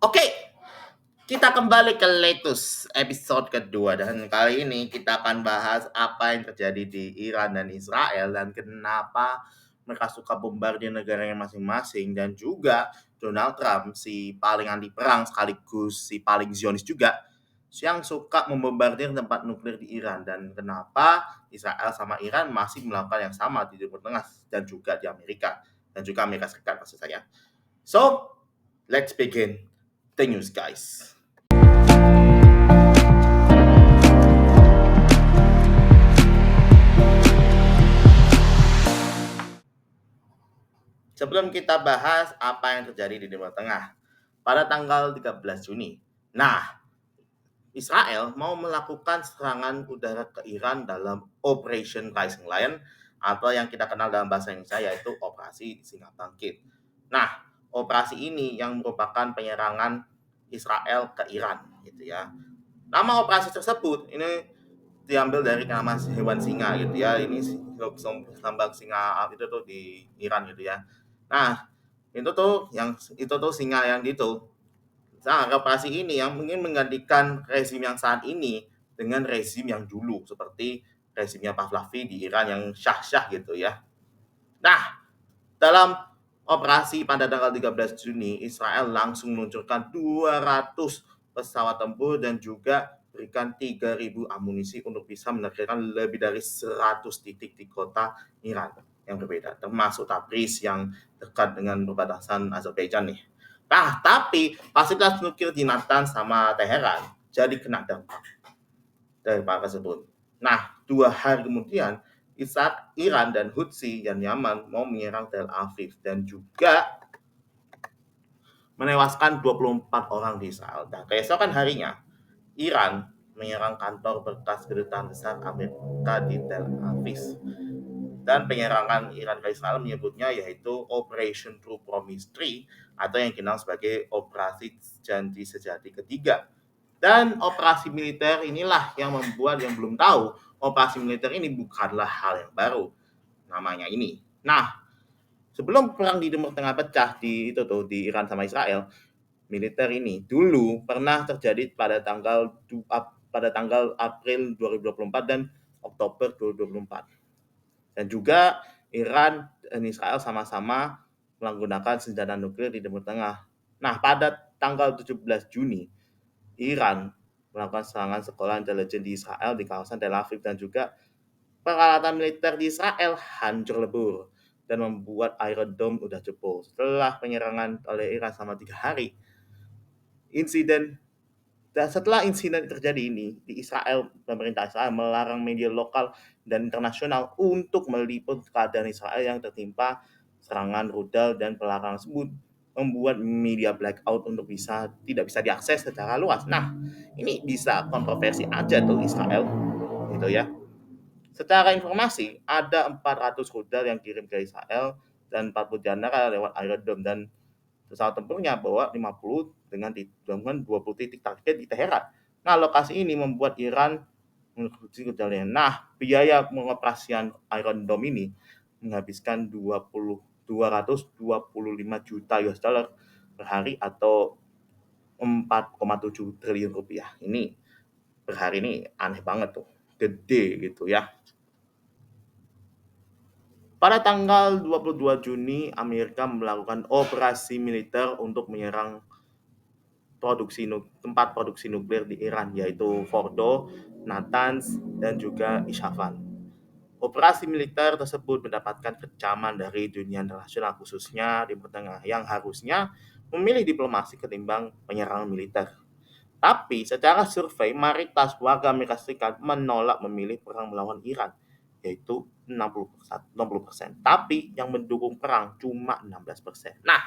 Oke, kita kembali ke Letus episode kedua dan kali ini kita akan bahas apa yang terjadi di Iran dan Israel dan kenapa mereka suka bombardir negaranya masing-masing dan juga Donald Trump si paling anti perang sekaligus si paling Zionis juga yang suka membombardir tempat nuklir di Iran dan kenapa Israel sama Iran masih melakukan yang sama di Timur Tengah dan juga di Amerika dan juga Amerika Serikat maksud saya. So, let's begin the news, guys. Sebelum kita bahas apa yang terjadi di Timur Tengah pada tanggal 13 Juni. Nah, Israel mau melakukan serangan udara ke Iran dalam Operation Rising Lion atau yang kita kenal dalam bahasa Indonesia yaitu Operasi Singa Bangkit. Nah, operasi ini yang merupakan penyerangan Israel ke Iran gitu ya. Nama operasi tersebut ini diambil dari nama hewan singa gitu ya. Ini lambang singa itu tuh di Iran gitu ya. Nah, itu tuh singa yang itu. Nah, operasi ini yang mungkin menggantikan rezim yang saat ini dengan rezim yang dulu seperti rezimnya Pahlavi di Iran yang syah-syah gitu ya. Nah, dalam operasi pada tanggal 13 Juni, Israel langsung meluncurkan 200 pesawat tempur dan juga berikan 3.000 amunisi untuk bisa menekan lebih dari 100 titik di kota Iran yang berbeda, termasuk Tabriz yang dekat dengan perbatasan Azerbaijan nih. Nah, tapi fasilitas nuklir di Natanz sama Teheran jadi kena dampak dari para tersebut. Nah, 2 hari kemudian, Iran dan Houthi dan Yaman mau menyerang Tel Aviv dan juga menewaskan 24 orang di Israel. Dan keesokan harinya, Iran menyerang kantor bekas kedutaan besar Amerika di Tel Aviv. Dan penyerangan Iran ke Israel menyebutnya yaitu Operation True Promise 3 atau yang dikenal sebagai Operasi Janji Sejati Ketiga. Dan operasi militer inilah yang membuat yang belum tahu, operasi militer ini bukanlah hal yang baru namanya ini. Nah, sebelum perang di Timur Tengah pecah di Iran sama Israel, militer ini dulu pernah terjadi pada tanggal April 2024 dan Oktober 2024. Dan juga Iran dan Israel sama-sama menggunakan senjata nuklir di Timur Tengah. Nah, pada tanggal 17 Juni, Iran melakukan serangan sekolah intelijen di Israel di kawasan Tel Aviv dan juga peralatan militer di Israel hancur lebur dan membuat Iron Dome udah jebol. Setelah penyerangan oleh Iran selama 3 hari, insiden dan setelah insiden terjadi ini di Israel, pemerintah Israel melarang media lokal dan internasional untuk meliput keadaan Israel yang tertimpa serangan rudal dan pelarangan tersebut membuat media blackout untuk tidak bisa diakses secara luas. Nah, ini bisa kontroversi aja tuh Israel gitu ya. Secara informasi, ada 400 rudal yang kirim ke Israel dan 40 diantara lewat Iron Dome dan pesawat tempurnya bawa 50 dengan 20 titik target di Teheran. Nah, lokasi ini membuat Iran mengikuti rudalnya. Nah, biaya pengoperasian Iron Dome ini menghabiskan 225 juta US dollar per hari atau 4,7 triliun rupiah. Ini per hari ini aneh banget tuh. Gede gitu ya. Pada tanggal 22 Juni, Amerika melakukan operasi militer untuk menyerang tempat produksi nuklir di Iran, yaitu Fordo, Natanz, dan juga Isfahan. Operasi militer tersebut mendapatkan kecaman dari dunia internasional, khususnya di Tengah, yang harusnya memilih diplomasi ketimbang penyerangan militer. Tapi secara survei, mayoritas warga Amerika Serikat menolak memilih perang melawan Iran, yaitu 60%. Tapi yang mendukung perang cuma 16%. Nah,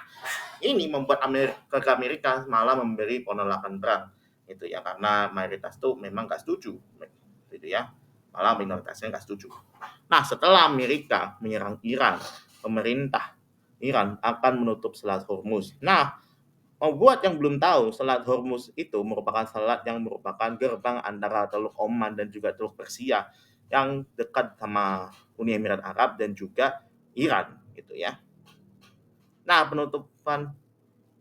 ini membuat Amerika malah memberi penolakan perang itu ya karena mayoritas tuh memang gak setuju gitu ya, malah minoritasnya gak setuju. Nah, setelah Amerika menyerang Iran, pemerintah Iran akan menutup Selat Hormuz. Nah, buat yang belum tahu, Selat Hormuz itu merupakan selat yang merupakan gerbang antara Teluk Oman dan juga Teluk Persia yang dekat sama Uni Emirat Arab dan juga Iran gitu ya. Nah, penutupan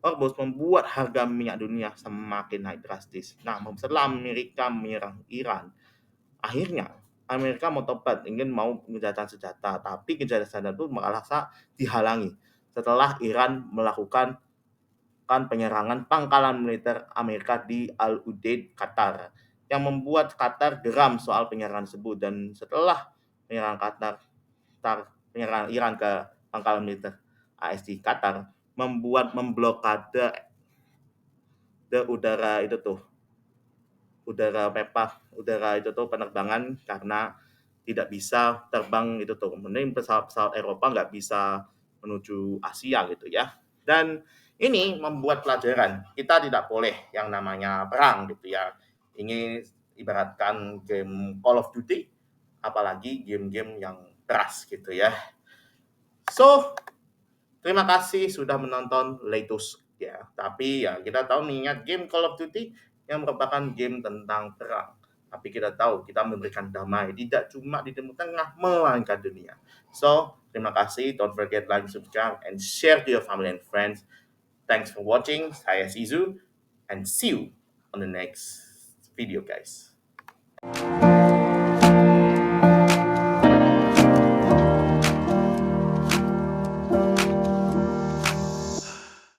Hormuz membuat harga minyak dunia semakin naik drastis. Nah, setelah Amerika menyerang Iran, akhirnya Amerika mau tobat, ingin mau gencatan senjata, tapi gencatan senjata itu malah dihalangi setelah Iran melakukan penyerangan pangkalan militer Amerika di Al Udeid, Qatar, yang membuat Qatar geram soal penyerangan tersebut. Dan setelah penyerangan penyerangan Iran ke pangkalan militer AS di Qatar, memblokade udara itu tuh, udara itu tuh penerbangan, karena tidak bisa terbang itu tuh. Mending pesawat-pesawat Eropa nggak bisa menuju Asia gitu ya. Dan ini membuat pelajaran, kita tidak boleh yang namanya perang gitu ya. Ini ibaratkan game Call of Duty, apalagi game-game yang keras gitu ya. So, terima kasih sudah menonton Leitus ya. Tapi ya kita tahu nih ya, game Call of Duty yang merupakan game tentang perang. Tapi kita tahu kita memberikan damai tidak cuma di Timur Tengah melainkan dunia. So, terima kasih. Don't forget like, subscribe, and share to your family and friends. Thanks for watching. Saya Sizu, and see you on the next video, guys.